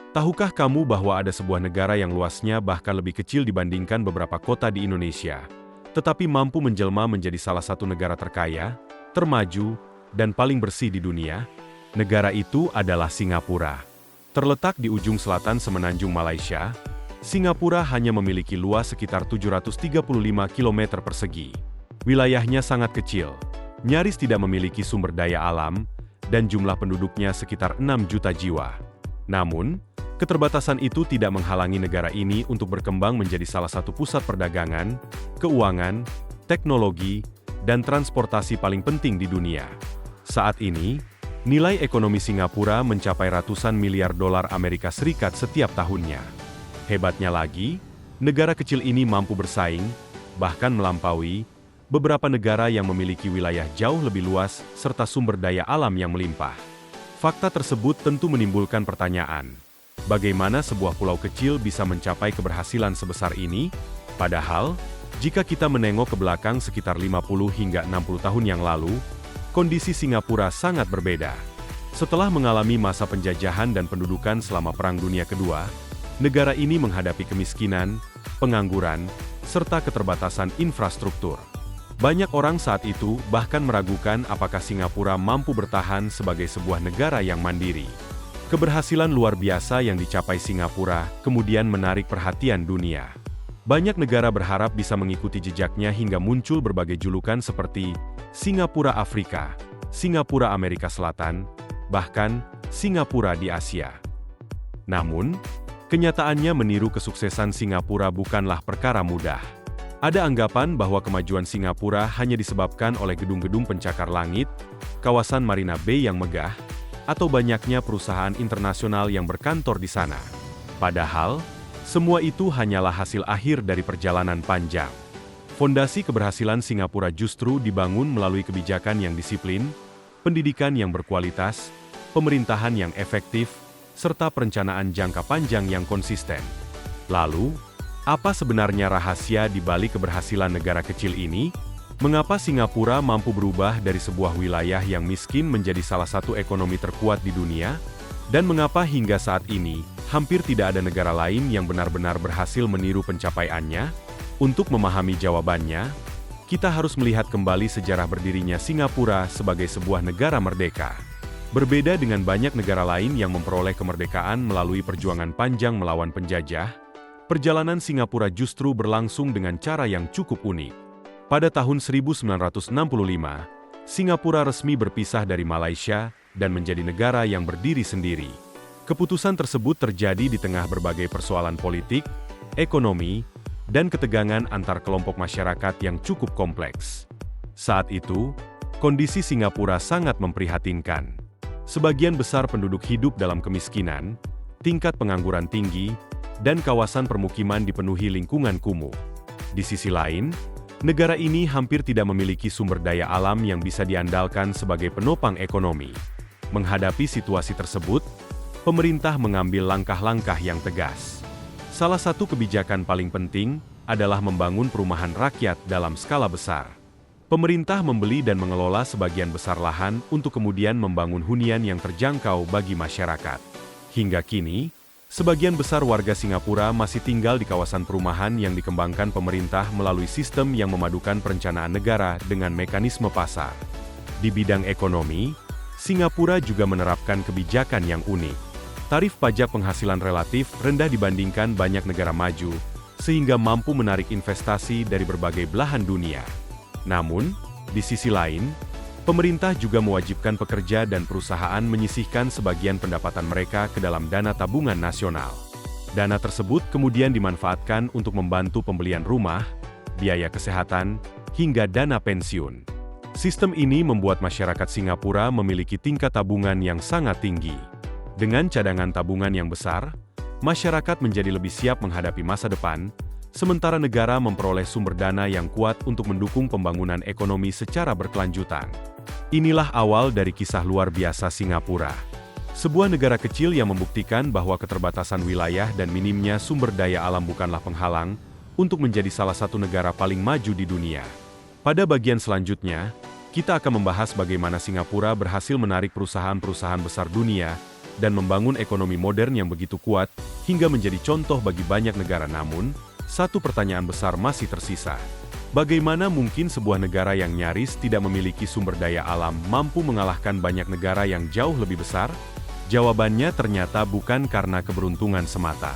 Tahukah kamu bahwa ada sebuah negara yang luasnya bahkan lebih kecil dibandingkan beberapa kota di Indonesia, tetapi mampu menjelma menjadi salah satu negara terkaya, termaju, dan paling bersih di dunia? Negara itu adalah Singapura. Terletak di ujung selatan semenanjung Malaysia, Singapura hanya memiliki luas sekitar 735 km persegi. Wilayahnya sangat kecil, nyaris tidak memiliki sumber daya alam, dan jumlah penduduknya sekitar 6 juta jiwa. Namun, keterbatasan itu tidak menghalangi negara ini untuk berkembang menjadi salah satu pusat perdagangan, keuangan, teknologi, dan transportasi paling penting di dunia. Saat ini, nilai ekonomi Singapura mencapai ratusan miliar dolar Amerika Serikat setiap tahunnya. Hebatnya lagi, negara kecil ini mampu bersaing, bahkan melampaui, beberapa negara yang memiliki wilayah jauh lebih luas serta sumber daya alam yang melimpah. Fakta tersebut tentu menimbulkan pertanyaan. Bagaimana sebuah pulau kecil bisa mencapai keberhasilan sebesar ini? Padahal, jika kita menengok ke belakang sekitar 50 hingga 60 tahun yang lalu, kondisi Singapura sangat berbeda. Setelah mengalami masa penjajahan dan pendudukan selama Perang Dunia Kedua, negara ini menghadapi kemiskinan, pengangguran, serta keterbatasan infrastruktur. Banyak orang saat itu bahkan meragukan apakah Singapura mampu bertahan sebagai sebuah negara yang mandiri. Keberhasilan luar biasa yang dicapai Singapura kemudian menarik perhatian dunia. Banyak negara berharap bisa mengikuti jejaknya hingga muncul berbagai julukan seperti Singapura Afrika, Singapura Amerika Selatan, bahkan Singapura di Asia. Namun, kenyataannya meniru kesuksesan Singapura bukanlah perkara mudah. Ada anggapan bahwa kemajuan Singapura hanya disebabkan oleh gedung-gedung pencakar langit, kawasan Marina Bay yang megah, atau banyaknya perusahaan internasional yang berkantor di sana. Padahal, semua itu hanyalah hasil akhir dari perjalanan panjang. Fondasi keberhasilan Singapura justru dibangun melalui kebijakan yang disiplin, pendidikan yang berkualitas, pemerintahan yang efektif, serta perencanaan jangka panjang yang konsisten. Lalu, apa sebenarnya rahasia di balik keberhasilan negara kecil ini? Mengapa Singapura mampu berubah dari sebuah wilayah yang miskin menjadi salah satu ekonomi terkuat di dunia? Dan mengapa hingga saat ini, hampir tidak ada negara lain yang benar-benar berhasil meniru pencapaiannya? Untuk memahami jawabannya, kita harus melihat kembali sejarah berdirinya Singapura sebagai sebuah negara merdeka. Berbeda dengan banyak negara lain yang memperoleh kemerdekaan melalui perjuangan panjang melawan penjajah, perjalanan Singapura justru berlangsung dengan cara yang cukup unik. Pada tahun 1965, Singapura resmi berpisah dari Malaysia dan menjadi negara yang berdiri sendiri. Keputusan tersebut terjadi di tengah berbagai persoalan politik, ekonomi, dan ketegangan antar kelompok masyarakat yang cukup kompleks. Saat itu, kondisi Singapura sangat memprihatinkan. Sebagian besar penduduk hidup dalam kemiskinan, tingkat pengangguran tinggi, dan kawasan permukiman dipenuhi lingkungan kumuh. Di sisi lain, negara ini hampir tidak memiliki sumber daya alam yang bisa diandalkan sebagai penopang ekonomi. Menghadapi situasi tersebut, pemerintah mengambil langkah-langkah yang tegas. Salah satu kebijakan paling penting adalah membangun perumahan rakyat dalam skala besar. Pemerintah membeli dan mengelola sebagian besar lahan untuk kemudian membangun hunian yang terjangkau bagi masyarakat. Hingga kini, sebagian besar warga Singapura masih tinggal di kawasan perumahan yang dikembangkan pemerintah melalui sistem yang memadukan perencanaan negara dengan mekanisme pasar. Di bidang ekonomi, Singapura juga menerapkan kebijakan yang unik. Tarif pajak penghasilan relatif rendah dibandingkan banyak negara maju, sehingga mampu menarik investasi dari berbagai belahan dunia. Namun, di sisi lain, pemerintah juga mewajibkan pekerja dan perusahaan menyisihkan sebagian pendapatan mereka ke dalam dana tabungan nasional. Dana tersebut kemudian dimanfaatkan untuk membantu pembelian rumah, biaya kesehatan, hingga dana pensiun. Sistem ini membuat masyarakat Singapura memiliki tingkat tabungan yang sangat tinggi. Dengan cadangan tabungan yang besar, masyarakat menjadi lebih siap menghadapi masa depan, sementara negara memperoleh sumber dana yang kuat untuk mendukung pembangunan ekonomi secara berkelanjutan. Inilah awal dari kisah luar biasa Singapura. Sebuah negara kecil yang membuktikan bahwa keterbatasan wilayah dan minimnya sumber daya alam bukanlah penghalang untuk menjadi salah satu negara paling maju di dunia. Pada bagian selanjutnya, kita akan membahas bagaimana Singapura berhasil menarik perusahaan-perusahaan besar dunia dan membangun ekonomi modern yang begitu kuat, hingga menjadi contoh bagi banyak negara. Namun, satu pertanyaan besar masih tersisa. Bagaimana mungkin sebuah negara yang nyaris tidak memiliki sumber daya alam mampu mengalahkan banyak negara yang jauh lebih besar? Jawabannya ternyata bukan karena keberuntungan semata.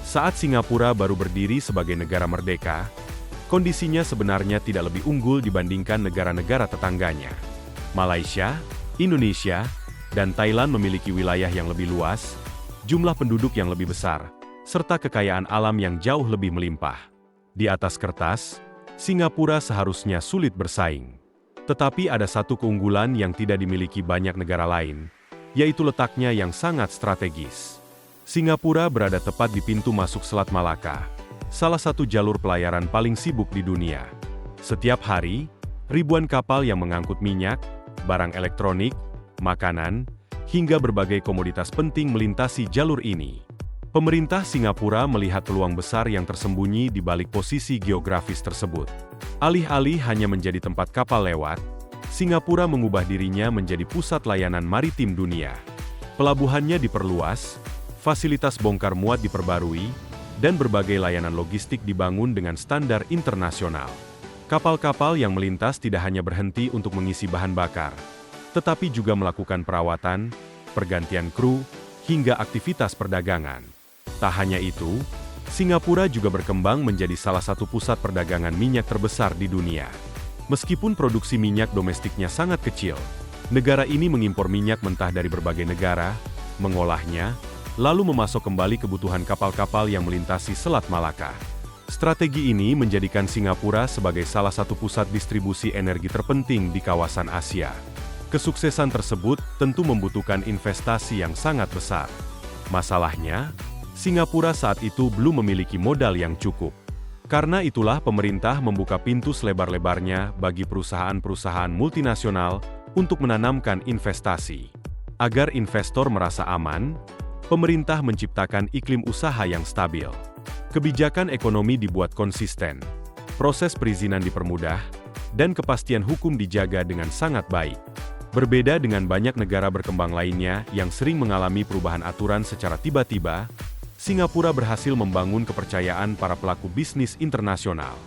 Saat Singapura baru berdiri sebagai negara merdeka, kondisinya sebenarnya tidak lebih unggul dibandingkan negara-negara tetangganya. Malaysia, Indonesia, dan Thailand memiliki wilayah yang lebih luas, jumlah penduduk yang lebih besar, serta kekayaan alam yang jauh lebih melimpah. Di atas kertas, Singapura seharusnya sulit bersaing. Tetapi ada satu keunggulan yang tidak dimiliki banyak negara lain, yaitu letaknya yang sangat strategis. Singapura berada tepat di pintu masuk Selat Malaka, salah satu jalur pelayaran paling sibuk di dunia. Setiap hari, ribuan kapal yang mengangkut minyak, barang elektronik, makanan, hingga berbagai komoditas penting melintasi jalur ini. Pemerintah Singapura melihat peluang besar yang tersembunyi di balik posisi geografis tersebut. Alih-alih hanya menjadi tempat kapal lewat, Singapura mengubah dirinya menjadi pusat layanan maritim dunia. Pelabuhannya diperluas, fasilitas bongkar muat diperbarui, dan berbagai layanan logistik dibangun dengan standar internasional. Kapal-kapal yang melintas tidak hanya berhenti untuk mengisi bahan bakar, tetapi juga melakukan perawatan, pergantian kru, hingga aktivitas perdagangan. Tak hanya itu, Singapura juga berkembang menjadi salah satu pusat perdagangan minyak terbesar di dunia. Meskipun produksi minyak domestiknya sangat kecil, negara ini mengimpor minyak mentah dari berbagai negara, mengolahnya, lalu memasok kembali kebutuhan kapal-kapal yang melintasi Selat Malaka. Strategi ini menjadikan Singapura sebagai salah satu pusat distribusi energi terpenting di kawasan Asia. Kesuksesan tersebut tentu membutuhkan investasi yang sangat besar. Masalahnya, Singapura saat itu belum memiliki modal yang cukup. Karena itulah pemerintah membuka pintu selebar-lebarnya bagi perusahaan-perusahaan multinasional untuk menanamkan investasi. Agar investor merasa aman, pemerintah menciptakan iklim usaha yang stabil. Kebijakan ekonomi dibuat konsisten, proses perizinan dipermudah, dan kepastian hukum dijaga dengan sangat baik. Berbeda dengan banyak negara berkembang lainnya yang sering mengalami perubahan aturan secara tiba-tiba, Singapura berhasil membangun kepercayaan para pelaku bisnis internasional.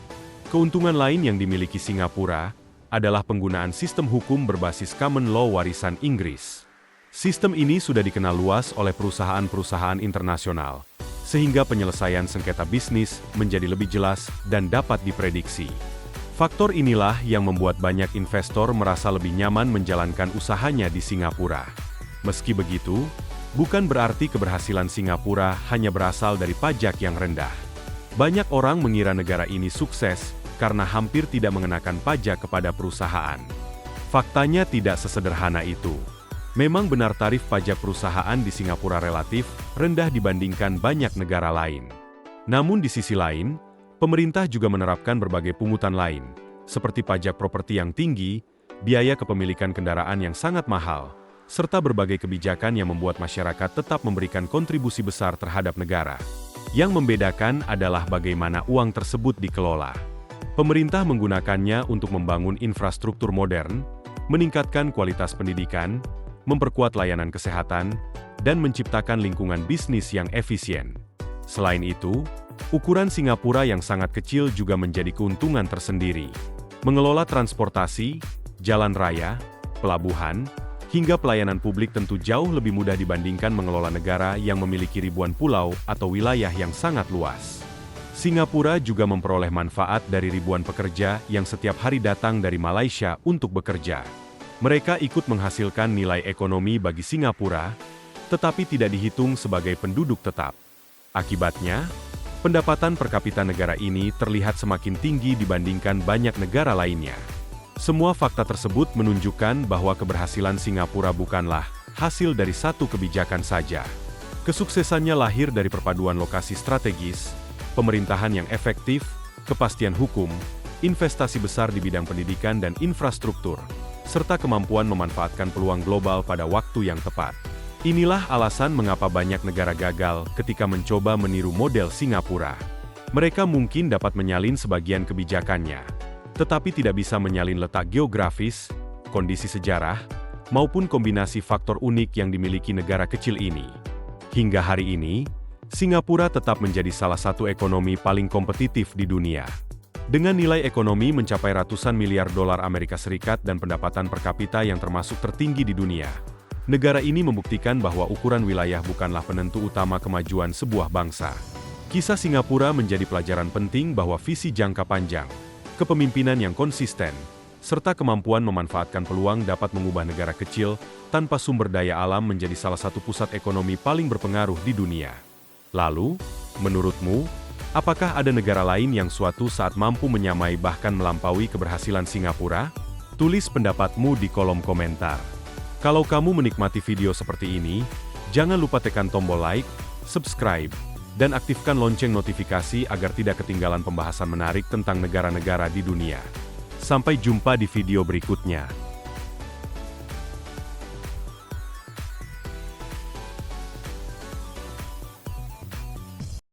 Keuntungan lain yang dimiliki Singapura adalah penggunaan sistem hukum berbasis common law warisan Inggris. Sistem ini sudah dikenal luas oleh perusahaan-perusahaan internasional, sehingga penyelesaian sengketa bisnis menjadi lebih jelas dan dapat diprediksi. Faktor inilah yang membuat banyak investor merasa lebih nyaman menjalankan usahanya di Singapura. Meski begitu, bukan berarti keberhasilan Singapura hanya berasal dari pajak yang rendah. Banyak orang mengira negara ini sukses karena hampir tidak mengenakan pajak kepada perusahaan. Faktanya tidak sesederhana itu. Memang benar tarif pajak perusahaan di Singapura relatif rendah dibandingkan banyak negara lain. Namun di sisi lain, pemerintah juga menerapkan berbagai pungutan lain, seperti pajak properti yang tinggi, biaya kepemilikan kendaraan yang sangat mahal, serta berbagai kebijakan yang membuat masyarakat tetap memberikan kontribusi besar terhadap negara. Yang membedakan adalah bagaimana uang tersebut dikelola. Pemerintah menggunakannya untuk membangun infrastruktur modern, meningkatkan kualitas pendidikan, memperkuat layanan kesehatan, dan menciptakan lingkungan bisnis yang efisien. Selain itu, ukuran Singapura yang sangat kecil juga menjadi keuntungan tersendiri. Mengelola transportasi, jalan raya, pelabuhan, hingga pelayanan publik tentu jauh lebih mudah dibandingkan mengelola negara yang memiliki ribuan pulau atau wilayah yang sangat luas. Singapura juga memperoleh manfaat dari ribuan pekerja yang setiap hari datang dari Malaysia untuk bekerja. Mereka ikut menghasilkan nilai ekonomi bagi Singapura, tetapi tidak dihitung sebagai penduduk tetap. Akibatnya, pendapatan per kapita negara ini terlihat semakin tinggi dibandingkan banyak negara lainnya. Semua fakta tersebut menunjukkan bahwa keberhasilan Singapura bukanlah hasil dari satu kebijakan saja. Kesuksesannya lahir dari perpaduan lokasi strategis, pemerintahan yang efektif, kepastian hukum, investasi besar di bidang pendidikan dan infrastruktur, serta kemampuan memanfaatkan peluang global pada waktu yang tepat. Inilah alasan mengapa banyak negara gagal ketika mencoba meniru model Singapura. Mereka mungkin dapat menyalin sebagian kebijakannya, tetapi tidak bisa menyalin letak geografis, kondisi sejarah, maupun kombinasi faktor unik yang dimiliki negara kecil ini. Hingga hari ini, Singapura tetap menjadi salah satu ekonomi paling kompetitif di dunia. Dengan nilai ekonomi mencapai ratusan miliar dolar Amerika Serikat dan pendapatan per kapita yang termasuk tertinggi di dunia, negara ini membuktikan bahwa ukuran wilayah bukanlah penentu utama kemajuan sebuah bangsa. Kisah Singapura menjadi pelajaran penting bahwa visi jangka panjang, kepemimpinan yang konsisten, serta kemampuan memanfaatkan peluang dapat mengubah negara kecil tanpa sumber daya alam menjadi salah satu pusat ekonomi paling berpengaruh di dunia. Lalu, menurutmu, apakah ada negara lain yang suatu saat mampu menyamai bahkan melampaui keberhasilan Singapura? Tulis pendapatmu di kolom komentar. Kalau kamu menikmati video seperti ini, jangan lupa tekan tombol like, subscribe, dan aktifkan lonceng notifikasi agar tidak ketinggalan pembahasan menarik tentang negara-negara di dunia. Sampai jumpa di video berikutnya.